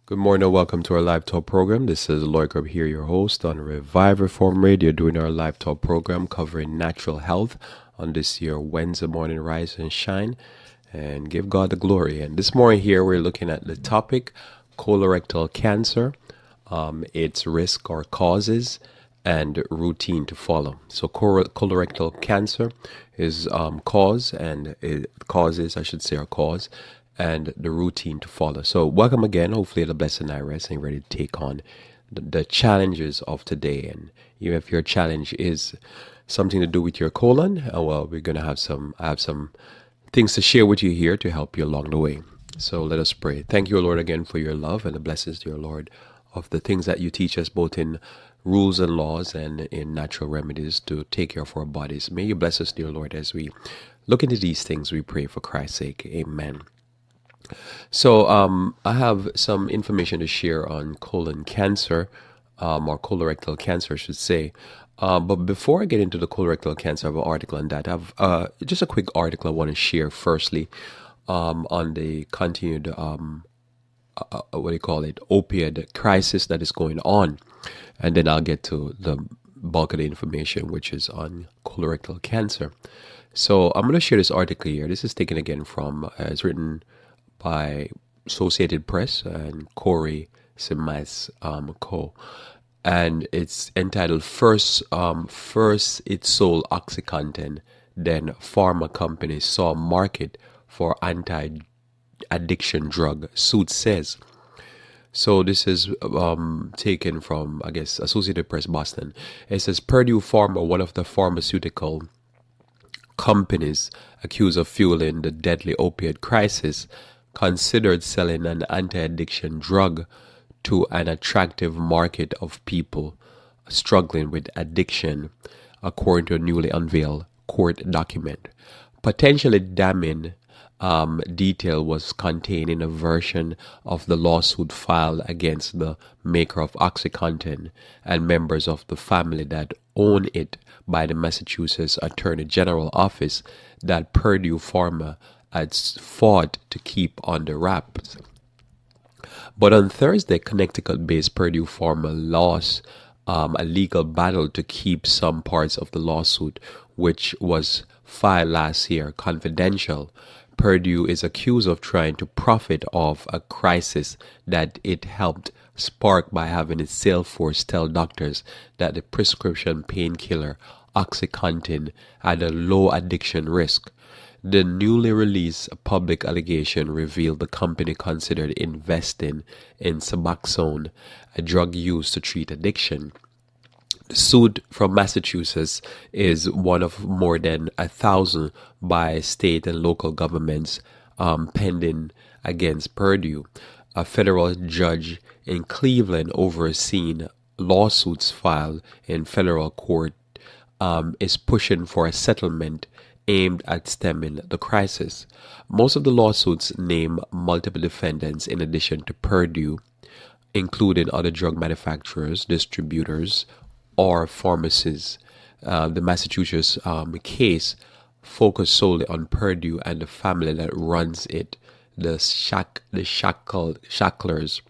Good morning and welcome to our live talk program. This is Lloyd Grubb here, your host on Revive Reform Radio, doing our live talk program covering natural health on this year Wednesday morning, rise and shine and give God the glory. And this morning here we're looking at the topic colorectal cancer, its risk or causes and routine to follow. So colorectal cancer is cause and causes, I should say, are cause and the routine to follow. So welcome again. Hopefully the blessed night rest and you're ready to take on the challenges of today. And even if your challenge is something to do with your colon, well, we're gonna have some things to share with you here to help you along the way. So let us pray. Thank you, Lord, again for your love and the blessings, dear Lord, of the things that you teach us both in rules and laws and in natural remedies to take care of our bodies. May you bless us, dear Lord, as we look into these things. We pray for Christ's sake. Amen. So I have some information to share on colon cancer, or colorectal cancer, I should say. But before I get into the colorectal cancer, I have an article on that. I have just a quick article I want to share firstly on the continued, what do you call it, opioid crisis that is going on. And then I'll get to the bulk of the information, which is on colorectal cancer. So I'm going to share this article here. This is taken again from, it's written by Associated Press and Corey Simas Co. And it's entitled First It Sold OxyContin, Then Pharma Companies Saw Market for Anti-Addiction Drug, Suit Says. So this is taken from, I guess, Associated Press Boston. It says Purdue Pharma, one of the pharmaceutical companies accused of fueling the deadly opioid crisis, considered selling an anti-addiction drug to an attractive market of people struggling with addiction, according to a newly unveiled court document. Potentially damning detail was contained in a version of the lawsuit filed against the maker of OxyContin and members of the family that own it by the Massachusetts Attorney General Office that Purdue Pharma had fought to keep under wraps. But on Thursday, Connecticut-based Purdue Pharma lost a legal battle to keep some parts of the lawsuit, which was filed last year, confidential. Purdue is accused of trying to profit off a crisis that it helped spark by having its sales force tell doctors that the prescription painkiller OxyContin had a low addiction risk. The newly released public allegation revealed the company considered investing in Suboxone, a drug used to treat addiction. The suit from Massachusetts is one of more than 1,000 by state and local governments pending against Purdue. A federal judge in Cleveland overseeing lawsuits filed in federal court is pushing for a settlement aimed at stemming the crisis. Most of the lawsuits name multiple defendants in addition to Purdue, including other drug manufacturers, distributors, or pharmacies. The Massachusetts case focused solely on Purdue and the family that runs it, the Shacklers.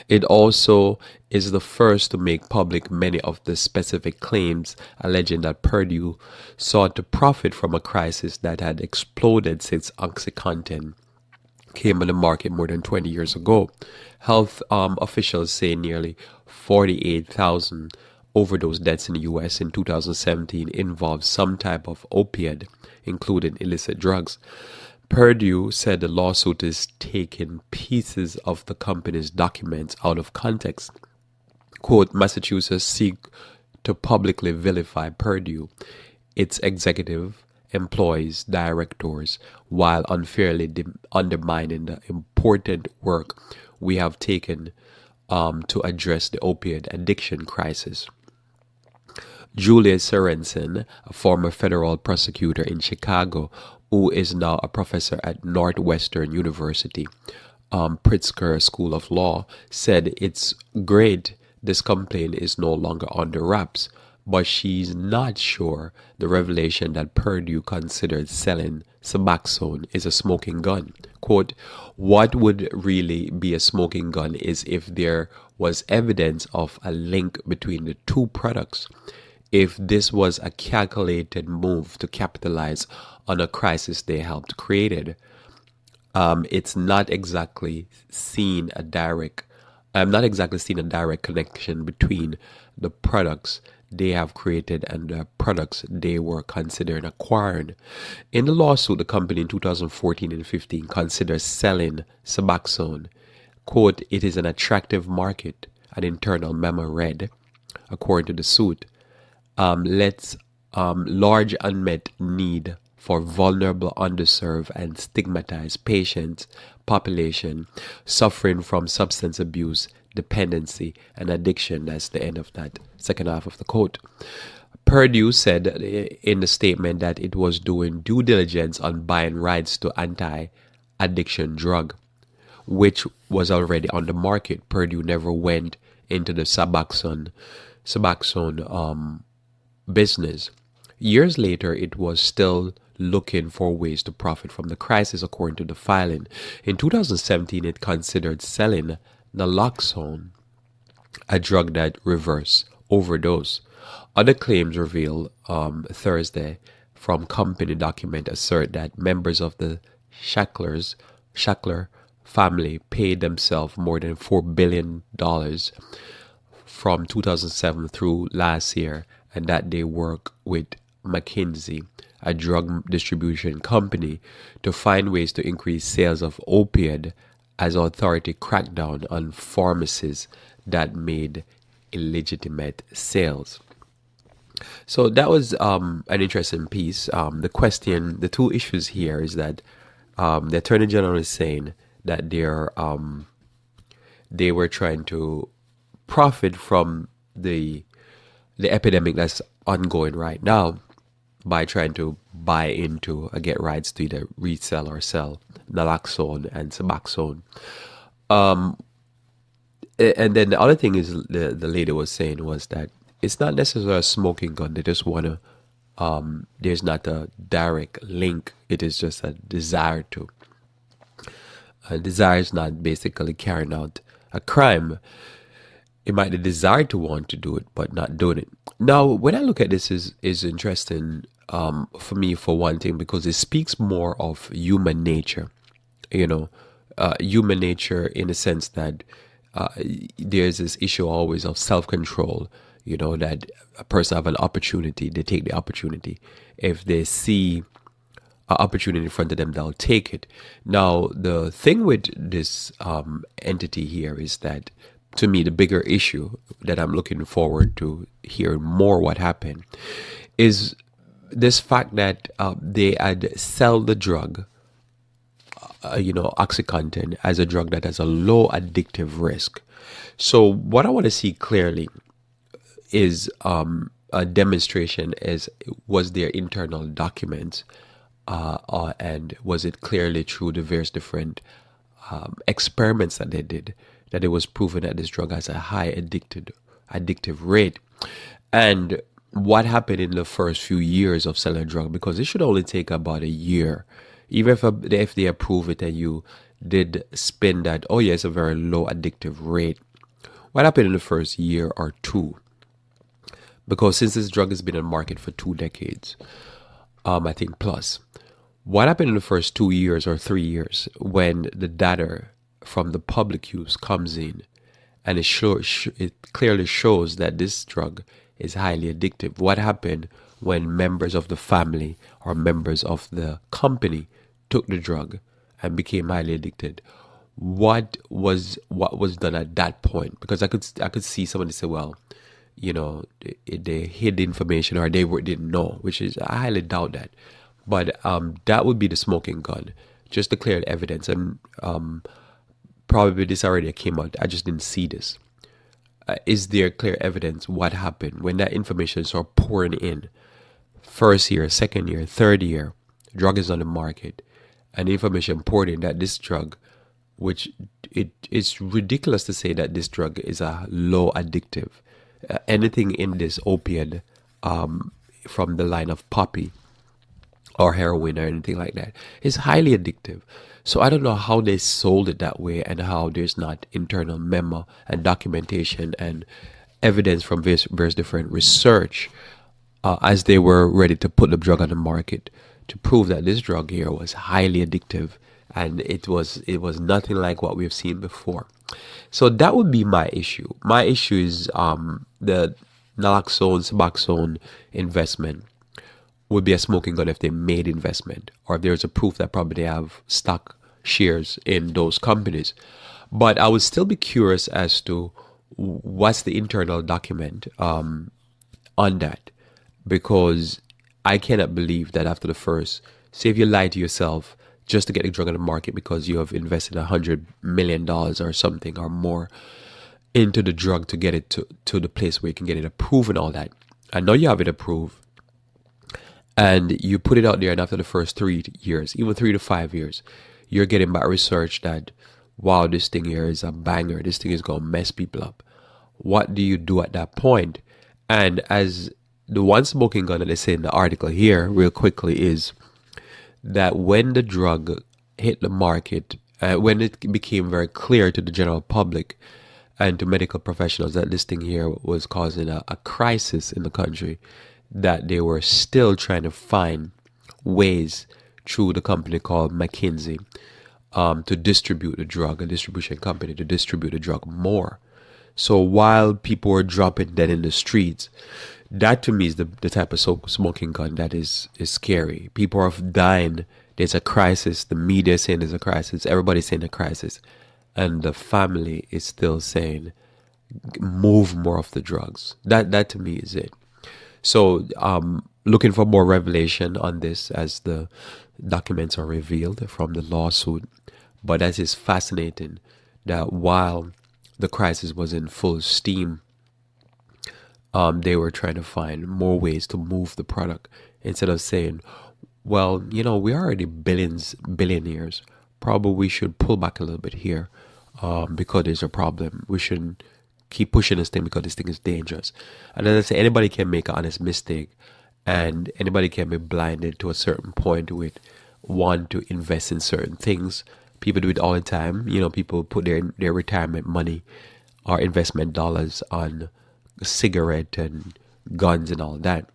It also is the first to make public many of the specific claims alleging that Purdue sought to profit from a crisis that had exploded since OxyContin came on the market more than 20 years ago. Health officials say nearly 48,000 overdose deaths in the U.S. in 2017 involved some type of opiate, including illicit drugs. Purdue said the lawsuit is taking pieces of the company's documents out of context. Quote, Massachusetts seek to publicly vilify Purdue, its executive, employees, directors, while unfairly undermining the important work we have taken to address the opioid addiction crisis. Julia Sorensen, a former federal prosecutor in Chicago, who is now a professor at Northwestern University, Pritzker School of Law, said it's great this complaint is no longer under wraps, but she's not sure the revelation that Purdue considered selling Suboxone is a smoking gun. Quote, what would really be a smoking gun is if there was evidence of a link between the two products. If this was a calculated move to capitalize on a crisis they helped created, it's not exactly seen a direct I'm not exactly seeing a direct connection between the products they have created and the products they were considering acquiring. In the lawsuit, the company in 2014 and 15 considered selling Suboxone. Quote, it is an attractive market, an internal memo read, according to the suit. Let's large unmet need for vulnerable, underserved, and stigmatized patients population suffering from substance abuse, dependency, and addiction. That's the end of that second half of the quote. Purdue said in the statement that it was doing due diligence on buying rights to anti-addiction drug, which was already on the market. Purdue never went into the Suboxone business. Years later, it was still looking for ways to profit from the crisis, according to the filing. In 2017, it considered selling naloxone, a drug that reverses overdose. Other claims revealed Thursday from company document assert that members of the Shackler family paid themselves more than $4 billion from 2007 through last year, and that they work with McKinsey, a drug distribution company, to find ways to increase sales of opioid as authority cracked down on pharmacies that made illegitimate sales. So that was an interesting piece. The two issues here is that the Attorney General is saying that they were trying to profit from the epidemic that's ongoing right now by trying to buy into get rights to either resell or sell naloxone and Suboxone. And then the other thing is the lady was saying was that it's not necessarily a smoking gun. They just want to, there's not a direct link. It is just a desire to. A desire is not basically carrying out a crime. It might be the desire to want to do it, but not doing it. Now, when I look at this, is interesting for me, for one thing, because it speaks more of human nature. Human nature in the sense that there's this issue always of self-control. That a person have an opportunity, they take the opportunity. If they see an opportunity in front of them, they'll take it. Now, the thing with this entity here is that, to me, the bigger issue that I'm looking forward to hearing more what happened is this fact that they had sell the drug, OxyContin, as a drug that has a low addictive risk. So what I want to see clearly is a demonstration was their internal documents, and was it clearly through the various different experiments that they did that it was proven that this drug has a high addictive rate. And what happened in the first few years of selling a drug, because it should only take about a year, even if they approve it and you did spin that, oh yeah, it's a very low addictive rate. What happened in the first year or two? Because since this drug has been on the market for 2 decades, I think plus, what happened in the first 2 years or 3 years when the data from the public use comes in, and it clearly shows that this drug is highly addictive? What happened when members of the family or members of the company took the drug and became highly addicted? What was done at that point? Because I could see somebody say, well, they hid the information or they didn't know, which is, I highly doubt that. But that would be the smoking gun, just declared evidence. And probably this already came out, I just didn't see this. Is there clear evidence what happened when that information started pouring in? First year, second year, third year, drug is on the market, and information poured in that this drug, which it's ridiculous to say that this drug is a low addictive. Anything in this opioid from the line of poppy or heroin or anything like that. It's highly addictive. So I don't know how they sold it that way and how there's not internal memo and documentation and evidence from various different research as they were ready to put the drug on the market to prove that this drug here was highly addictive and it was nothing like what we've seen before. So that would be my issue. My issue is the naloxone, suboxone investment would be a smoking gun if they made investment or if there's a proof that probably they have stock shares in those companies. But I would still be curious as to what's the internal document on that, because I cannot believe that after the first, say if you lie to yourself just to get the drug on the market because you have invested $100 million or something or more into the drug to get it to the place where you can get it approved and all that. I know you have it approved and you put it out there, and after the first 3 years, even 3 to 5 years, you're getting back research that, wow, this thing here is a banger, this thing is going to mess people up. What do you do at that point? And as the one smoking gun that they say in the article here, real quickly, is that when the drug hit the market, when it became very clear to the general public and to medical professionals that this thing here was causing a crisis in the country, that they were still trying to find ways through the company called McKinsey to distribute the drug, a distribution company to distribute the drug more. So while people were dropping dead in the streets, that to me is the type of smoking gun that is scary. People are dying. There's a crisis. The media is saying there's a crisis. Everybody's saying a crisis. And the family is still saying, move more of the drugs. That to me is it. So looking for more revelation on this as the documents are revealed from the lawsuit. But that is fascinating that while the crisis was in full steam, they were trying to find more ways to move the product instead of saying, well, we're already billionaires. Probably we should pull back a little bit here because there's a problem. We shouldn't keep pushing this thing because this thing is dangerous. And as I say, anybody can make an honest mistake and anybody can be blinded to a certain point with want to invest in certain things. People do it all the time. People put their retirement money or investment dollars on cigarette and guns and all that.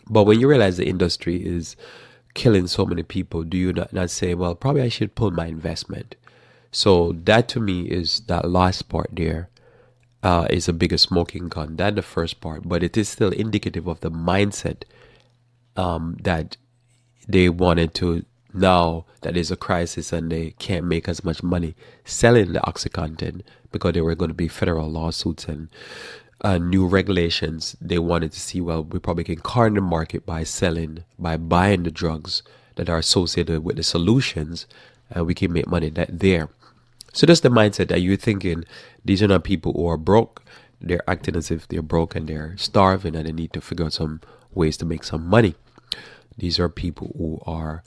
But when you realize the industry is killing so many people, do you not say, well, probably I should pull my investment? So that to me is that last part there is a bigger smoking gun than the first part, but it is still indicative of the mindset that they wanted to, now that there's a crisis and they can't make as much money selling the OxyContin because there were going to be federal lawsuits and new regulations. They wanted to see, well, we probably can corner the market by buying the drugs that are associated with the solutions, and we can make money there. So that's the mindset that you're thinking these are not people who are broke. They're acting as if they're broke and they're starving and they need to figure out some ways to make some money. These are people who are,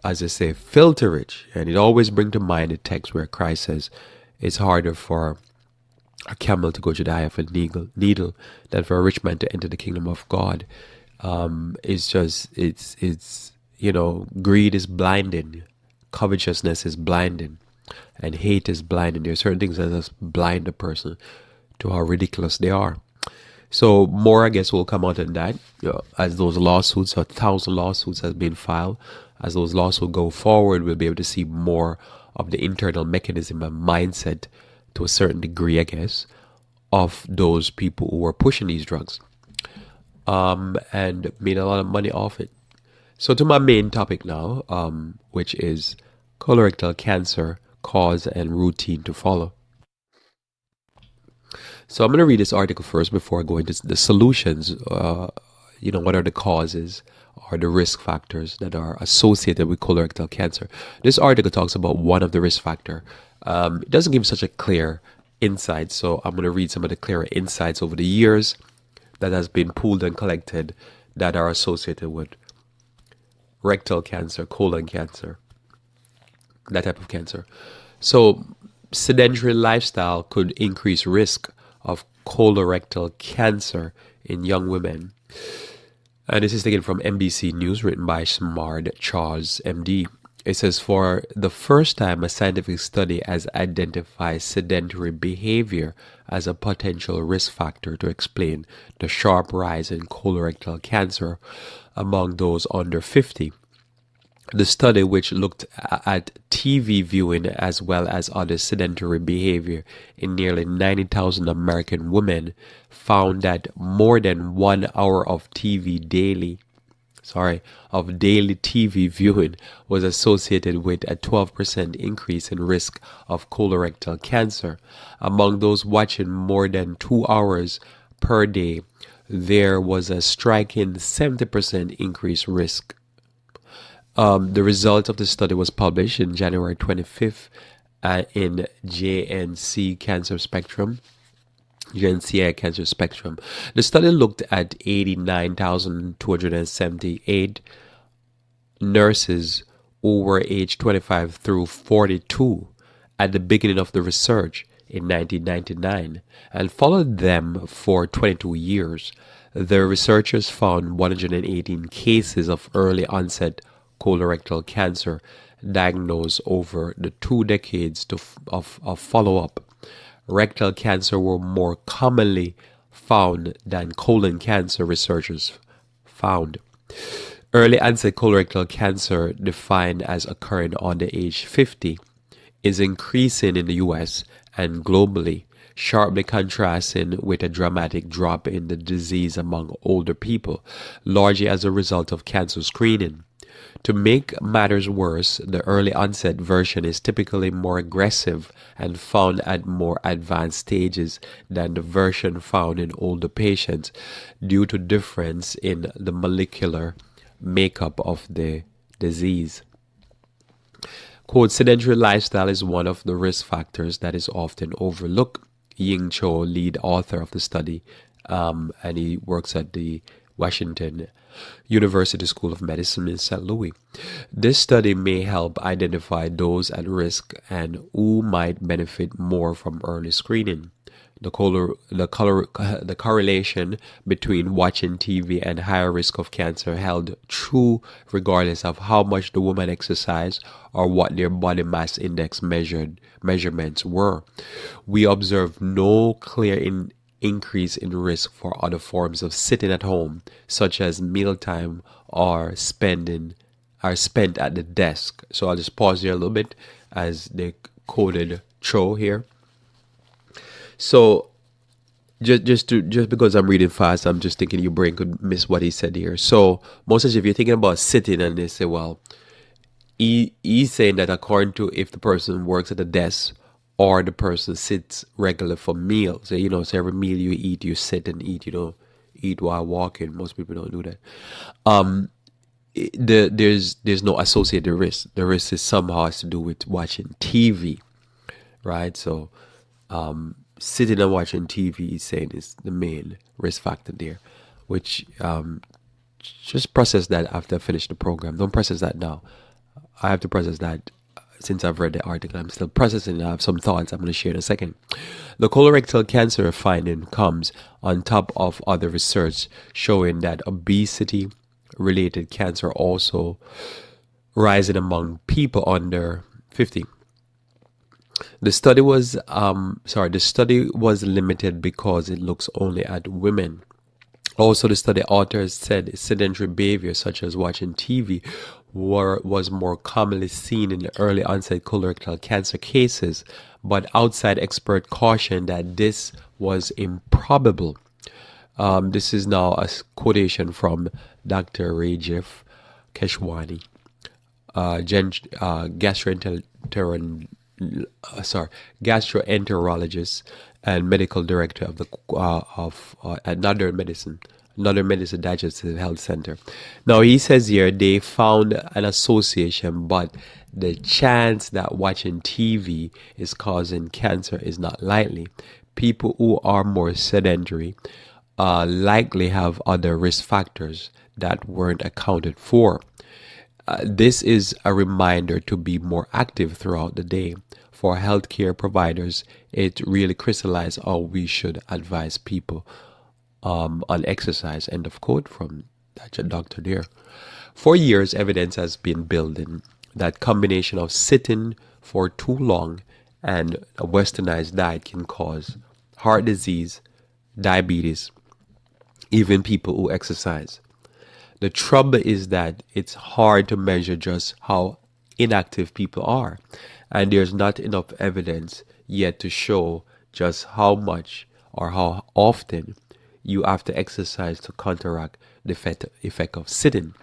as I say, filter rich. And it always brings to mind the text where Christ says it's harder for a camel to go to the eye of a needle than for a rich man to enter the kingdom of God. It's greed is blinding, covetousness is blinding, and hate is blinding. There are certain things that just blind a person to how ridiculous they are. So more, I guess, will come out in that as those lawsuits, 1,000 lawsuits has been filed. As those lawsuits go forward, we'll be able to see more of the internal mechanism and mindset to a certain degree, I guess, of those people who are pushing these drugs and made a lot of money off it. So to my main topic now, which is colorectal cancer, cause and routine to follow. So I'm going to read this article first before I go into the solutions. What are the causes or the risk factors that are associated with colorectal cancer? This article talks about one of the risk factor. It doesn't give such a clear insight, so I'm going to read some of the clearer insights over the years that has been pooled and collected that are associated with rectal cancer, colon cancer, that type of cancer. So sedentary lifestyle could increase risk of colorectal cancer in young women. And this is taken from NBC News, written by Smart Charles, MD. It says, for the first time, a scientific study has identified sedentary behavior as a potential risk factor to explain the sharp rise in colorectal cancer among those under 50. The study, which looked at TV viewing as well as other sedentary behavior in nearly 90,000 American women, found that more than 1 hour of daily TV viewing was associated with a 12% increase in risk of colorectal cancer. Among those watching more than 2 hours per day, there was a striking 70% increased risk. The result of the study was published in January 25th in JNCI Cancer Spectrum. The study looked at 89,278 nurses who were aged 25 through 42 at the beginning of the research in 1999 and followed them for 22 years. The researchers found 118 cases of early onset colorectal cancer diagnosed over the 2 decades of follow-up. Rectal cancer were more commonly found than colon cancer, researchers found. Early onset colorectal cancer, defined as occurring under age 50, is increasing in the US and globally, sharply contrasting with a dramatic drop in the disease among older people, largely as a result of cancer screening. To make matters worse, the early onset version is typically more aggressive and found at more advanced stages than the version found in older patients due to difference in the molecular makeup of the disease. Quote, sedentary lifestyle is one of the risk factors that is often overlooked. Ying Cho, lead author of the study, and he works at the Washington University School of Medicine in St. Louis. This study may help identify those at risk and who might benefit more from early screening. The correlation between watching TV and higher risk of cancer held true regardless of how much the woman exercised or what their body mass index measurements were. We observed no clear increase in risk for other forms of sitting at home, such as mealtime or spent at the desk. So I'll just pause here a little bit as they quoted Cho here. So just because I'm reading fast, I'm just thinking your brain could miss what he said here. So Moses, if you're thinking about sitting and they say, well, he's saying that according to if the person works at the desk or the person sits regularly for meals. So, so every meal you eat, you sit and eat. You don't eat while walking. Most people don't do that. There's no associated risk. The risk is somehow has to do with watching TV, right? So, sitting and watching TV, he's saying, is the main risk factor there, which just process that after I finish the program. Don't process that now. I have to process that. Since I've read the article, I'm still processing. I have some thoughts I'm going to share in a second. The colorectal cancer finding comes on top of other research showing that obesity-related cancer also rising among people under 50. The study was limited because it looks only at women. Also, the study authors said sedentary behavior such as watching TV was more commonly seen in the early onset colorectal cancer cases, but outside expert cautioned that this was improbable. This is now a quotation from Dr. Rajiv Keshwani, gastroenterologist and medical director of the another medicine digestive health center. Now he says here they found an association, but the chance that watching TV is causing cancer is not likely. People who are more sedentary likely have other risk factors that weren't accounted for. This is a reminder to be more active throughout the day. for healthcare providers, it really crystallized how we should advise people on exercise. End of quote from that doctor there. For years, evidence has been building that combination of sitting for too long and a westernized diet can cause heart disease, diabetes, even people who exercise. The trouble is that it's hard to measure just how inactive people are, and there's not enough evidence yet to show just how much or how often you have to exercise to counteract the effect of sitting.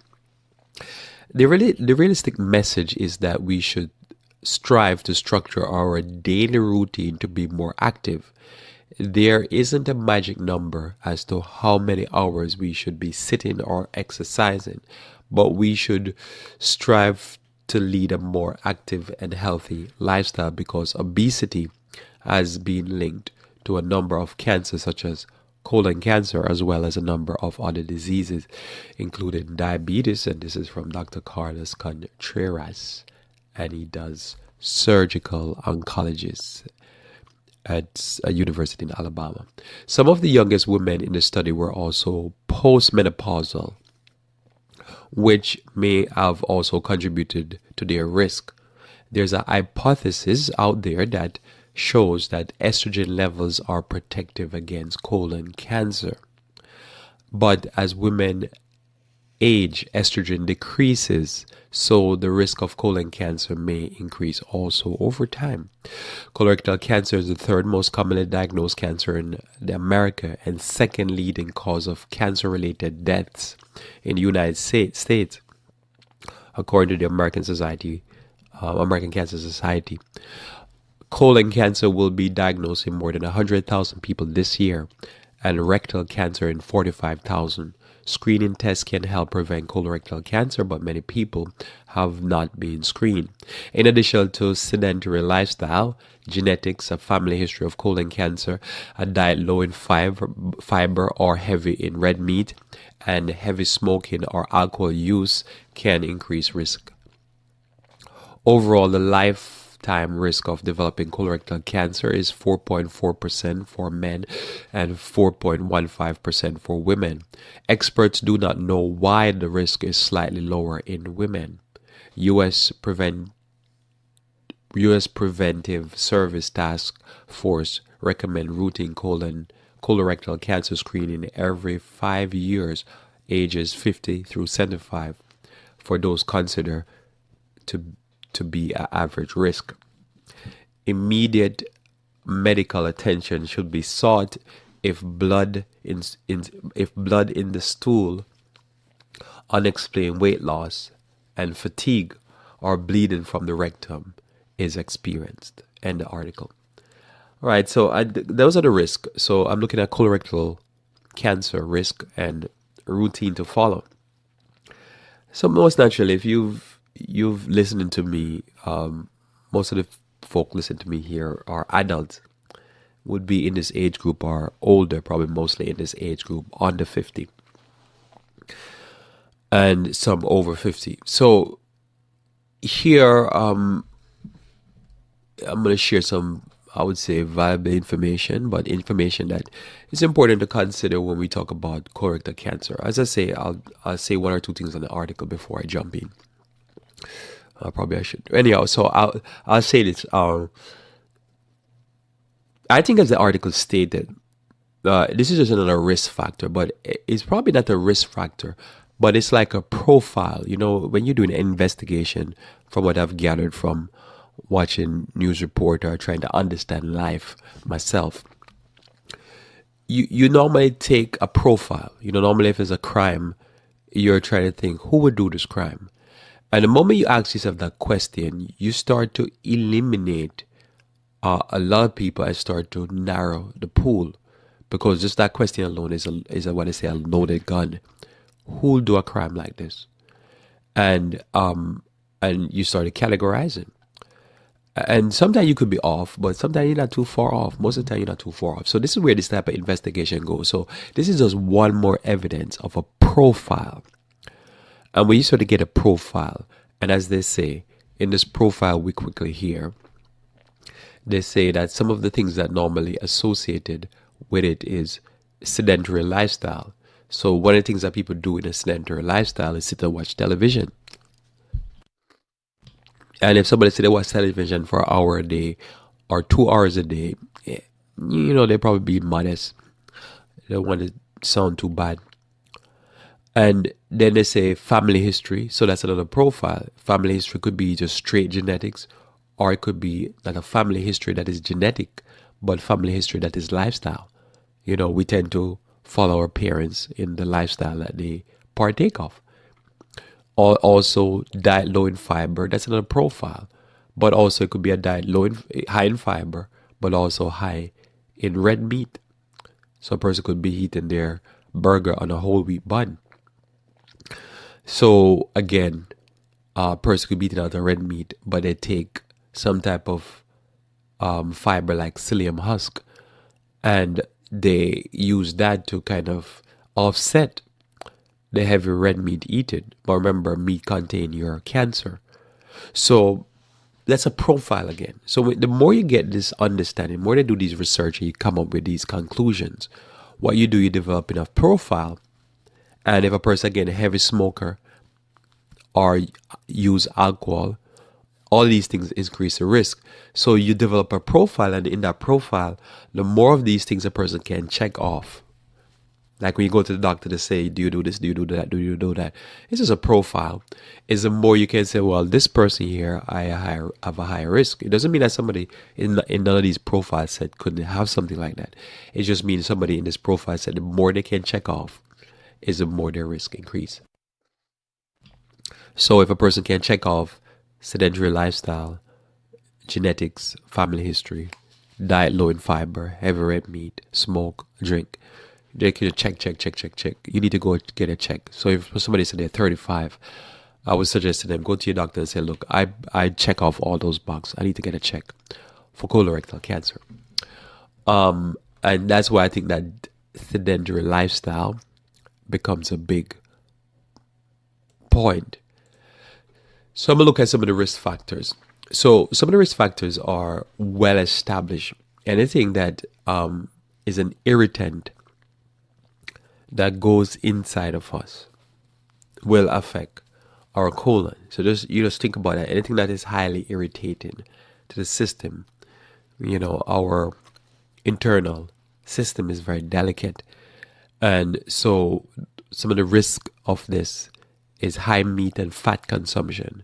The realistic message is that we should strive to structure our daily routine to be more active. There isn't a magic number as to how many hours we should be sitting or exercising, but we should strive to lead a more active and healthy lifestyle because obesity has been linked to a number of cancers such as colon cancer as well as a number of other diseases including diabetes, and this is from Dr. Carlos Contreras, and he does surgical oncologist at a university in Alabama. Some of the youngest women in the study were also postmenopausal, which may have also contributed to their risk. There's a hypothesis out there that shows that estrogen levels are protective against colon cancer. But as women age, estrogen decreases, so the risk of colon cancer may increase also over time. Colorectal cancer is the third most commonly diagnosed cancer in America and second leading cause of cancer-related deaths in the United States, according to the American Cancer Society. Colon cancer will be diagnosed in more than 100,000 people this year, and rectal cancer in 45,000. Screening tests can help prevent colorectal cancer, but many people have not been screened. In addition to sedentary lifestyle, genetics, a family history of colon cancer, a diet low in fiber or heavy in red meat, and heavy smoking or alcohol use can increase risk. Overall, the lifetime risk of developing colorectal cancer is 4.4% for men and 4.15% for women. Experts do not know why the risk is slightly lower in women. U.S. Preventive Service Task Force recommend routine colorectal cancer screening every 5 years, ages 50 through 75, for those considered to be at average risk. Immediate medical attention should be sought if blood in the stool, unexplained weight loss, and fatigue or bleeding from the rectum is experienced. End the article. All right, so those are the risks. So I'm looking at colorectal cancer risk and routine to follow. So most naturally, if you've listening to me, most of the folk listen to me here are adults, would be in this age group or older, probably mostly in this age group, under 50, and some over 50. So here, I'm going to share some, I would say, valuable information, but information that is important to consider when we talk about colorectal cancer. As I say, I'll say one or two things on the article before I jump in. Probably I should. Anyhow, so I'll say this. I think as the article stated, this is just another risk factor, but it's probably not a risk factor, but it's like a profile. You know, when you're doing an investigation, from what I've gathered from watching news report or trying to understand life myself, you normally take a profile. You know, normally if it's a crime, you're trying to think who would do this crime. And the moment you ask yourself that question, you start to eliminate a lot of people and start to narrow the pool, because just that question alone is what I say, a loaded gun. Who'll do a crime like this? And you start categorizing. And sometimes you could be off, but sometimes you're not too far off. Most of the time you're not too far off. So this is where this type of investigation goes. So this is just one more evidence of a profile. And when you sort of get a profile, and as they say, in this profile we quickly hear, they say that some of the things that normally associated with it is sedentary lifestyle. So one of the things that people do in a sedentary lifestyle is sit and watch television. And if somebody say they watch television for an hour a day or 2 hours a day, they probably be modest. They don't want to sound too bad. And then they say family history. So that's another profile. Family history could be just straight genetics, or it could be not a family history that is genetic, but family history that is lifestyle. We tend to follow our parents in the lifestyle that they partake of. Or also diet low in fiber. That's another profile. But also it could be a diet high in fiber, but also high in red meat. So a person could be eating their burger on a whole wheat bun. So again, a person could be eating out of red meat, but they take some type of fiber like psyllium husk, and they use that to kind of offset the heavy red meat eaten. But remember, meat contain your cancer. So that's a profile again. So the more you get this understanding, the more they do these research and you come up with these conclusions, what you do, you develop enough profile. And if a person, again, a heavy smoker or use alcohol, all these things increase the risk. So you develop a profile, and in that profile, the more of these things a person can check off. Like when you go to the doctor to say, do you do this, do you do that, do you do that? It's just a profile. Is the more you can say, well, this person here, I have a higher risk. It doesn't mean that somebody in none of these profiles said couldn't have something like that. It just means somebody in this profile said the more they can check off is the more their risk increase. So if a person can check off sedentary lifestyle, genetics, family history, diet low in fiber, heavy red meat, smoke, drink, they can check. You need to go get a check. So if somebody said they're 35, I would suggest to them, go to your doctor and say, look, I check off all those boxes. I need to get a check for colorectal cancer. And that's why I think that sedentary lifestyle becomes a big point. So I'm going to look at some of the risk factors. So some of the risk factors are well established. Anything that is an irritant that goes inside of us will affect our colon. So you just think about that. Anything that is highly irritating to the system, our internal system is very delicate. And so some of the risk of this is high meat and fat consumption.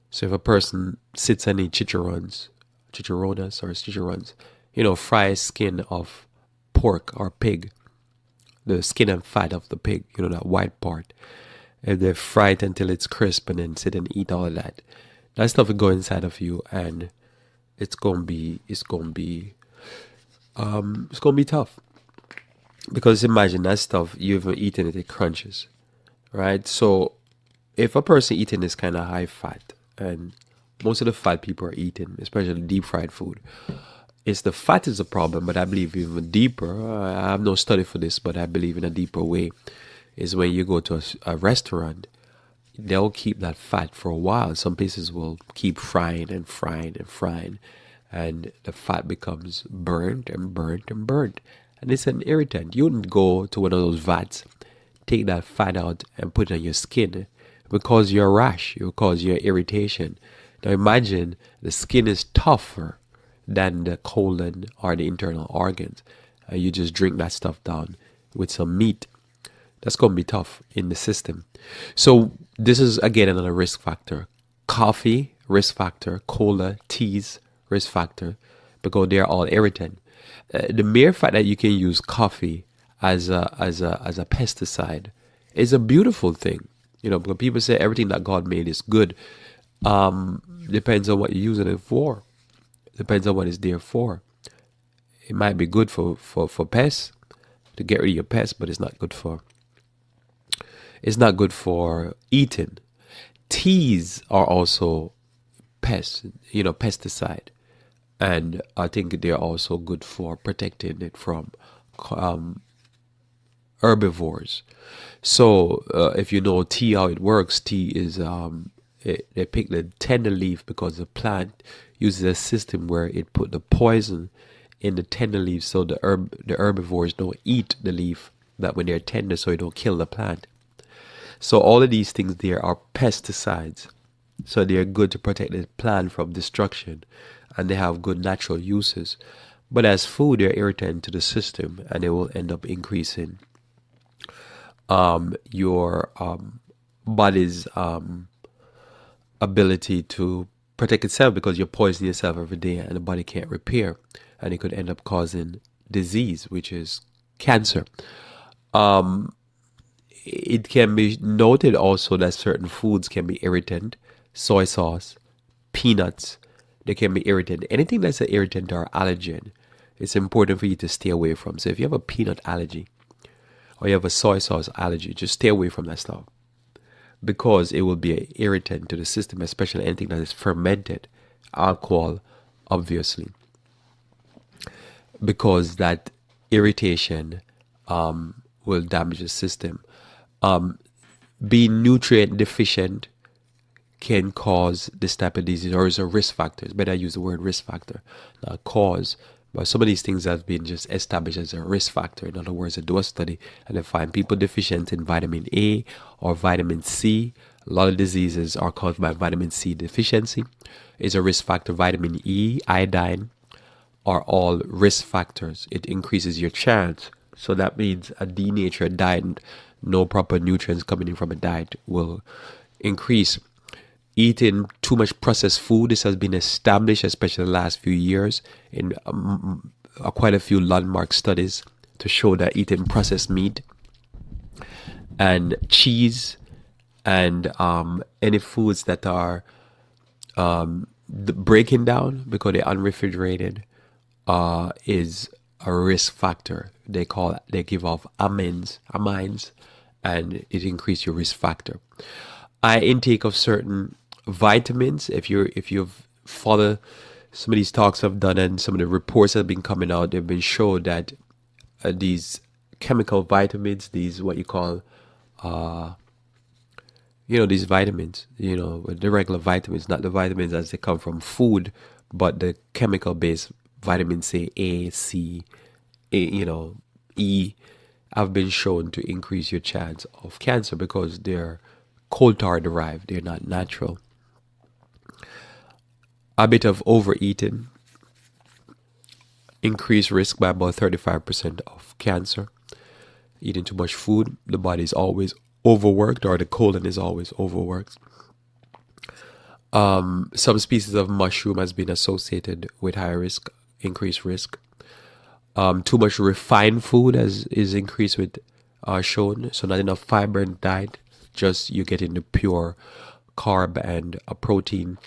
So if a person sits and eats chicharrones, fried skin of pork or pig, the skin and fat of the pig, that white part, and they fry it until it's crisp and then sit and eat all of that. That stuff will go inside of you, and it's gonna be tough. Because imagine that stuff, you've eaten it crunches, right? So if a person eating this kind of high fat, and most of the fat people are eating, especially deep fried food, it's the fat is the problem. But I believe even deeper, I have no study for this, but I believe in a deeper way, is when you go to a restaurant, they'll keep that fat for a while. Some places will keep frying and frying and frying, and the fat becomes burnt and burnt and burnt. And it's an irritant. You wouldn't go to one of those vats, take that fat out and put it on your skin. It will cause you a rash. It will cause you irritation. Now imagine the skin is tougher than the colon or the internal organs. And you just drink that stuff down with some meat. That's going to be tough in the system. So this is, again, another risk factor. Coffee, risk factor. Cola, teas, risk factor. Because they're all irritant. The mere fact that you can use coffee as a pesticide is a beautiful thing. Because people say everything that God made is good. Depends on what you're using it for. Depends on what it's there for. It might be good for pests, to get rid of your pests, but it's not good for eating. Teas are also pests, pesticide. And I think they're also good for protecting it from herbivores. So if you know tea, how it works, tea is they pick the tender leaf because the plant uses a system where it put the poison in the tender leaf, so the herbivores don't eat the leaf that when they're tender, so it don't kill the plant. So all of these things there are pesticides. So they're good to protect the plant from destruction, and they have good natural uses. But as food, they're irritant to the system, and they will end up increasing your body's ability to protect itself, because you're poisoning yourself every day and the body can't repair, and it could end up causing disease, which is cancer. It can be noted also that certain foods can be irritant. Soy sauce, peanuts, they can be irritant. Anything that's an irritant or allergen, it's important for you to stay away from. So if you have a peanut allergy or you have a soy sauce allergy, just stay away from that stuff, because it will be an irritant to the system, especially anything that is fermented. Alcohol, obviously, because that irritation will damage the system. Being nutrient deficient can cause this type of disease, or is a risk factor. It's better I use the word risk factor, not cause. But some of these things have been just established as a risk factor. In other words, they do a study and they find people deficient in vitamin A or vitamin C. A lot of diseases are caused by vitamin C deficiency. It's a risk factor. Vitamin E, iodine are all risk factors. It increases your chance. So that means a denatured diet, no proper nutrients coming in from a diet, will increase. Eating too much processed food, this has been established, especially in the last few years, in quite a few landmark studies to show that eating processed meat and cheese and any foods that are breaking down because they're unrefrigerated is a risk factor. They give off amines, and it increases your risk factor. High intake of certain vitamins. If you've followed some of these talks I've done and some of the reports that have been coming out, they've been shown that these chemical vitamins, these what you call these vitamins, the regular vitamins, not the vitamins as they come from food, but the chemical based vitamins, say A, C, E, have been shown to increase your chance of cancer because they're coal tar derived, they're not natural. A bit of overeating increased risk by about 35% of cancer. Eating too much food, the body is always overworked, or the colon is always overworked. Some species of mushroom has been associated with high risk, increased risk. Too much refined food is increased with shown, so not enough fiber in diet. Just you getting the pure carb and a protein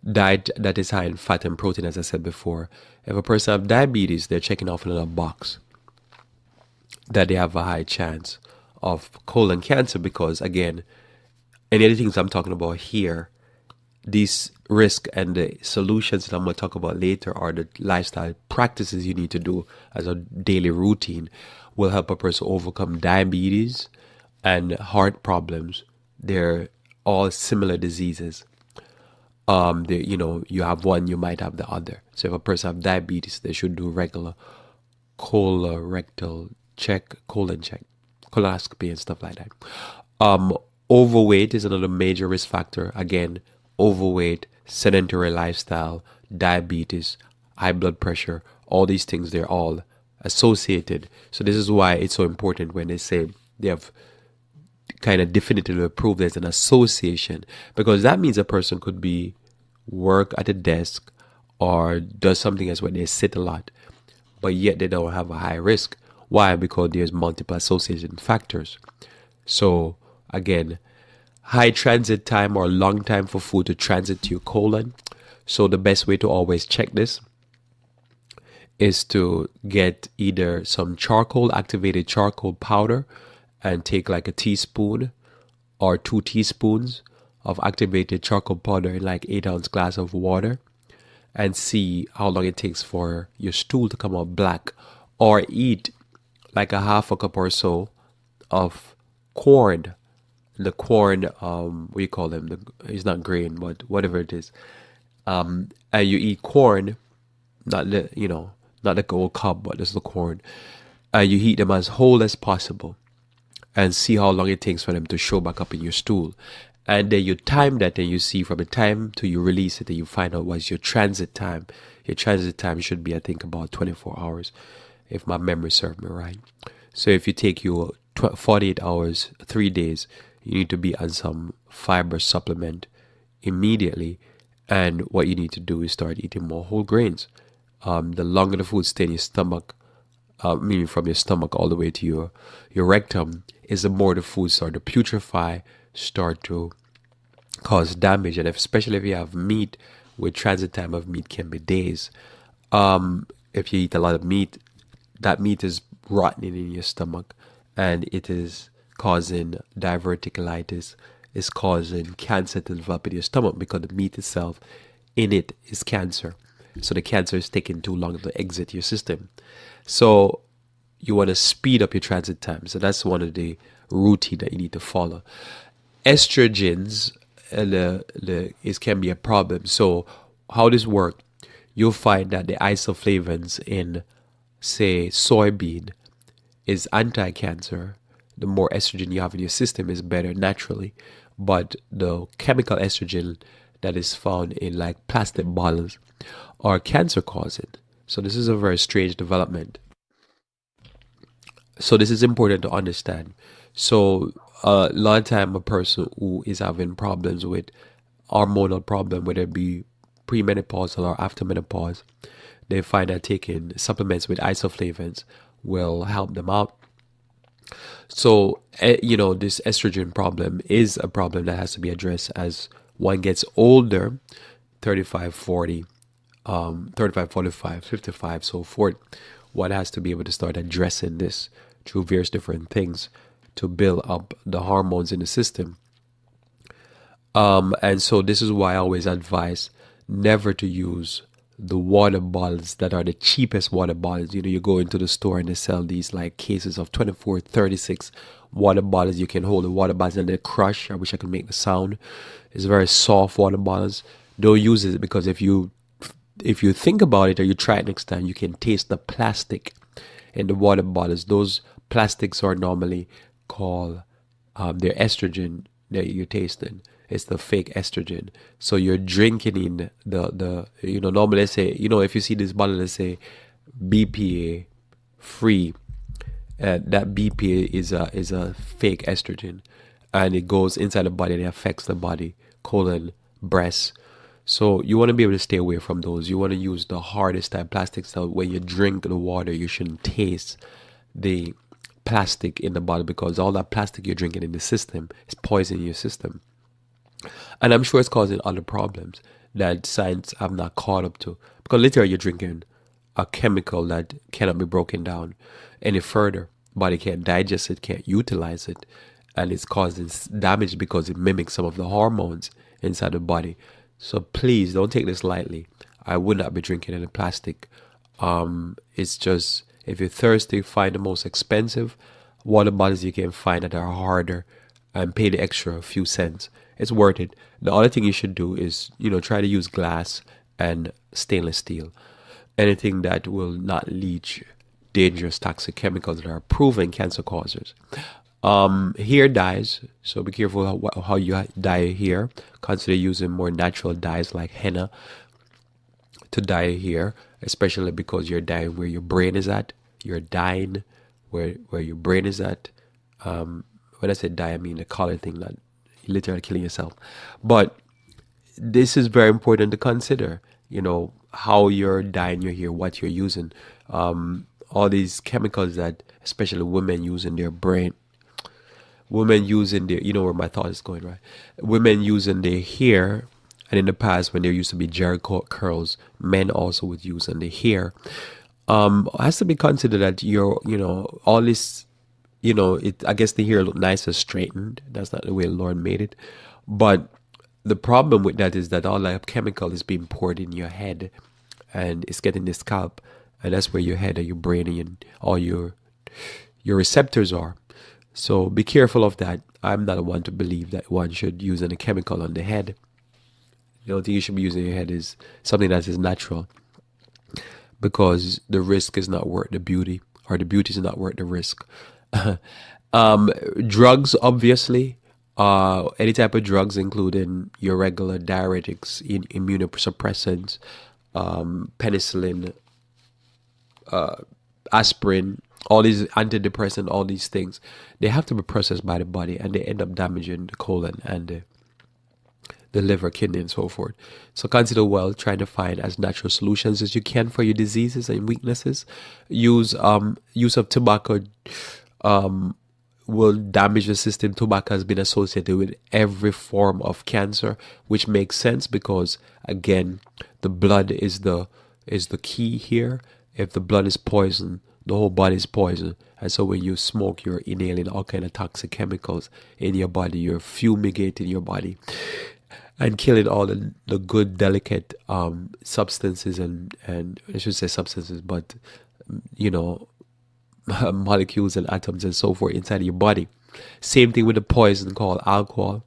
diet that is high in fat and protein, as I said before. If a person have diabetes, they're checking off another box that they have a high chance of colon cancer, because again, any of the things I'm talking about here, these risks and the solutions that I'm going to talk about later, are the lifestyle practices you need to do as a daily routine, will help a person overcome diabetes and heart problems. They're all similar diseases. You have one, you might have the other. So if a person have diabetes, they should do regular colorectal check, colon check, colonoscopy and stuff like that. Overweight is another major risk factor. Again, overweight, sedentary lifestyle, diabetes, high blood pressure, all these things, they're all associated. So this is why it's so important when they say they have kind of definitively proved there's an association, because that means a person could be work at a desk or does something as when they sit a lot, but yet they don't have a high risk. Why? Because there's multiple association factors. So again, high transit time or long time for food to transit to your colon. So the best way to always check this is to get either some activated charcoal powder, and take like a teaspoon or 2 teaspoons of activated charcoal powder in like 8-ounce glass of water, and see how long it takes for your stool to come out black. Or eat like a half a cup or so of corn, the corn, what you call them? It's not grain, but whatever it is. And you eat corn, not the not the old cob, but just the corn. And you heat them as whole as possible, and see how long it takes for them to show back up in your stool. And then you time that, and you see from the time to you release it, and you find out what's your transit time. Your transit time should be, I think, about 24 hours, if my memory serves me right. So if you take your 48 hours, 3 days, you need to be on some fiber supplement immediately. And what you need to do is start eating more whole grains. The longer the food stays in your stomach, meaning from your stomach all the way to your rectum, is the more the food start to putrefy, start to cause damage. And especially if you have meat, with transit time of meat can be days. If you eat a lot of meat, that meat is rotting in your stomach, and it is causing diverticulitis. It's causing cancer to develop in your stomach, because the meat itself in it is cancer. So the cancer is taking too long to exit your system. So you want to speed up your transit time. So that's one of the routine that you need to follow. Estrogens can be a problem. So how this works, you'll find that the isoflavones in, say, soybean is anti-cancer. The more estrogen you have in your system is better naturally. But the chemical estrogen that is found in like plastic bottles are cancer causing. So this is a very strange development. So this is important to understand. So a lot of time a person who is having problems with hormonal problem, whether it be premenopausal or after menopause, they find that taking supplements with isoflavones will help them out. So, this estrogen problem is a problem that has to be addressed as one gets older, 35, 40, 35, 45, 55, so forth. One has to be able to start addressing this through various different things to build up the hormones in the system. And so this is why I always advise never to use the water bottles that are the cheapest water bottles. You go into the store and they sell these like cases of 24, 36 water bottles. You can hold the water bottles and they crush. I wish I could make the sound. It's very soft water bottles. Don't use it, because if you think about it or you try it next time, you can taste the plastic in the water bottles. Those plastics are normally called their estrogen that you're tasting. It's the fake estrogen. So you're drinking in the normally let's say, if you see this bottle, let's say BPA free, that BPA is a fake estrogen, and it goes inside the body and it affects the body, colon, breast. So you want to be able to stay away from those. You want to use the hardest type plastics. So when you drink the water, you shouldn't taste the plastic in the bottle, because all that plastic you're drinking in the system is poisoning your system. And I'm sure it's causing other problems that science have not caught up to, because literally you're drinking a chemical that cannot be broken down any further. Body can't digest it, can't utilize it, and it's causing damage because it mimics some of the hormones inside the body. So please don't take this lightly. I would not be drinking any plastic. It's just, if you're thirsty, find the most expensive water bottles you can find that are harder, and pay the extra few cents. It's worth it. The other thing you should do is, try to use glass and stainless steel. Anything that will not leach dangerous toxic chemicals that are proven cancer causers. Hair dyes, so be careful how you dye your hair. Consider using more natural dyes like henna to dye your hair, especially because you're dyeing where your brain is at. You're dyeing where your brain is at. When I say dye, I mean the color thing, not literally killing yourself. But this is very important to consider, how you're dyeing your hair, what you're using. All these chemicals that especially women use in their brain. Women using their, where my thought is going, right? Women using their hair, and in the past when there used to be Jerry curls, men also would use on the hair. Has to be considered that all this, I guess the hair look nice and straightened. That's not the way the Lord made it. But the problem with that is that all that chemical is being poured in your head, and it's getting the scalp, and that's where your head and your brain and all your receptors are. So be careful of that. I'm not one to believe that one should use any chemical on the head. The only thing you should be using on your head is something that is natural, because the risk is not worth the beauty, or the beauty is not worth the risk. um, Drugs, obviously, any type of drugs, including your regular diuretics, immunosuppressants, penicillin, aspirin, all these antidepressant, all these things, they have to be processed by the body, and they end up damaging the colon and the liver, kidney, and so forth. So consider well trying to find as natural solutions as you can for your diseases and weaknesses. Use of tobacco will damage the system. Tobacco has been associated with every form of cancer, which makes sense because, again, the blood is the key here. If the blood is poisoned, the whole body is poisoned. And so when you smoke, you're inhaling all kind of toxic chemicals in your body. You're fumigating your body and killing all the good, delicate substances and I should say substances, but you know, molecules and atoms and so forth inside of your body. Same thing with the poison called alcohol.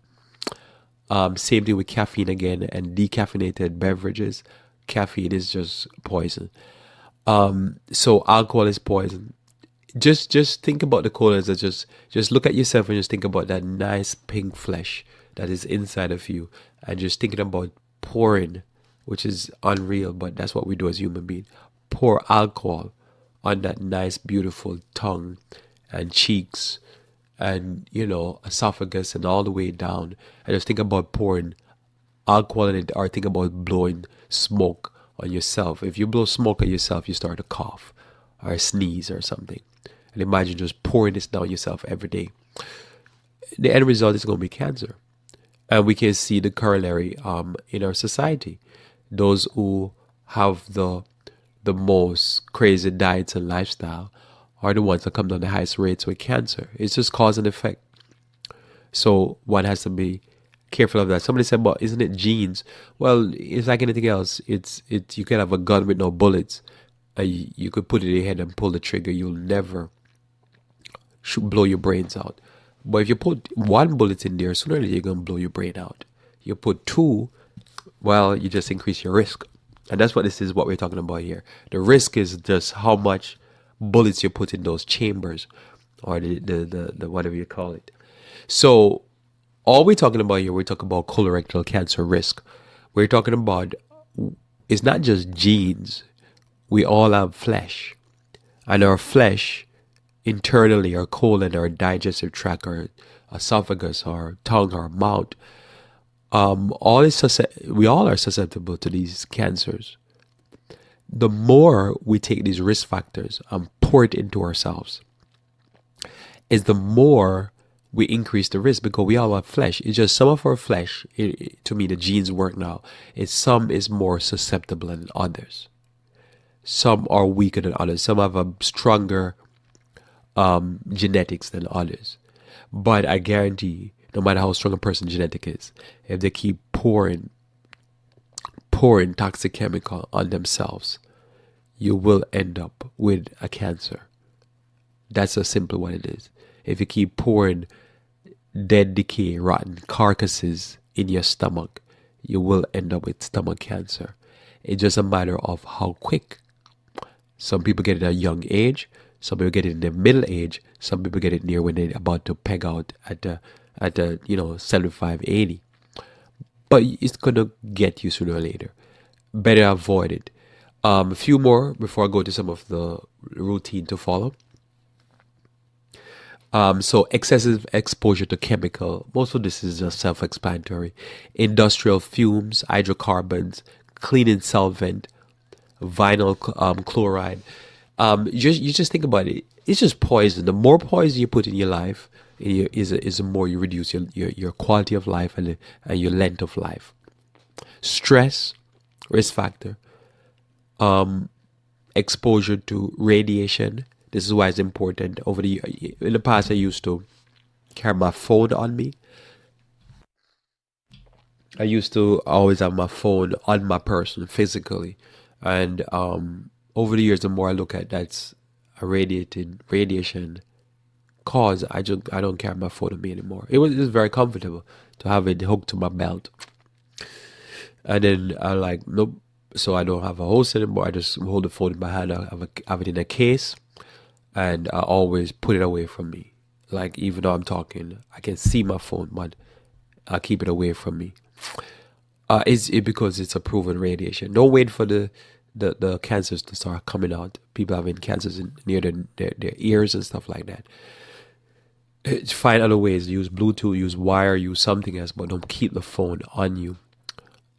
Same thing with caffeine again, and decaffeinated beverages. Caffeine is just poison. So alcohol is poison. Just think about the colons. That just look at yourself and just think about that nice pink flesh that is inside of you, and just thinking about pouring, which is unreal, but that's what we do as human beings. Pour alcohol on that nice, beautiful tongue and cheeks and, esophagus and all the way down. And just think about pouring alcohol in it, or think about blowing smoke on yourself. If you blow smoke on yourself, you start to cough or sneeze or something. And imagine just pouring this down yourself every day. The end result is going to be cancer. And we can see the corollary in our society. Those who have the most crazy diets and lifestyle are the ones that come down the highest rates with cancer. It's just cause and effect. So one has to be careful of that. Somebody said, "But isn't it genes?" Well, it's like anything else. It's you can have a gun with no bullets. You could put it in your head and pull the trigger. You'll never blow your brains out. But if you put one bullet in there, sooner or later you're gonna blow your brain out. You put two, well, you just increase your risk. And that's what this is, what we're talking about here. The risk is just how much bullets you put in those chambers, or the whatever you call it. So all we're talking about here, we're talking about colorectal cancer risk. We're talking about, it's not just genes. We all have flesh. And our flesh, internally, our colon, our digestive tract, our esophagus, our tongue, our mouth, we all are susceptible to these cancers. The more we take these risk factors and pour it into ourselves, is the more we increase the risk, because we all have flesh. It's just some of our flesh, to me, the genes work now. Some is more susceptible than others. Some are weaker than others. Some have a stronger genetics than others. But I guarantee, no matter how strong a person's genetic is, if they keep pouring toxic chemical on themselves, you will end up with a cancer. That's a simple what it is. If you keep pouring dead, decay, rotten carcasses in your stomach, you will end up with stomach cancer. It's just a matter of how quick. Some people get it at a young age. Some people get it in their middle age. Some people get it near when they're about to peg out at the 75, 80. But it's gonna get you sooner or later. Better avoid it. A few more before I go to some of the routine to follow. So excessive exposure to chemical. Most of this is just self-explanatory. Industrial fumes, hydrocarbons, cleaning solvent, vinyl chloride. You just think about it. It's just poison. The more poison you put in your life, is the more you reduce your quality of life and your length of life. Stress, risk factor. Exposure to radiation. This is why it's important. In the past, I used to carry my phone on me. I used to always have my phone on my person physically, and over the years, the more I look at that's a radiation cause I don't carry my phone with me anymore. It was very comfortable to have it hooked to my belt. And then I like nope. So I don't have a host anymore. I just hold the phone in my hand. Have it in a case, and I always put it away from me. Like even though I'm talking, I can see my phone, but I keep it away from me. Is it because it's a proven radiation? Don't wait for the cancers to start coming out. People having cancers near their ears and stuff like that. Find other ways. Use Bluetooth, use wire, use something else, but don't keep the phone on you.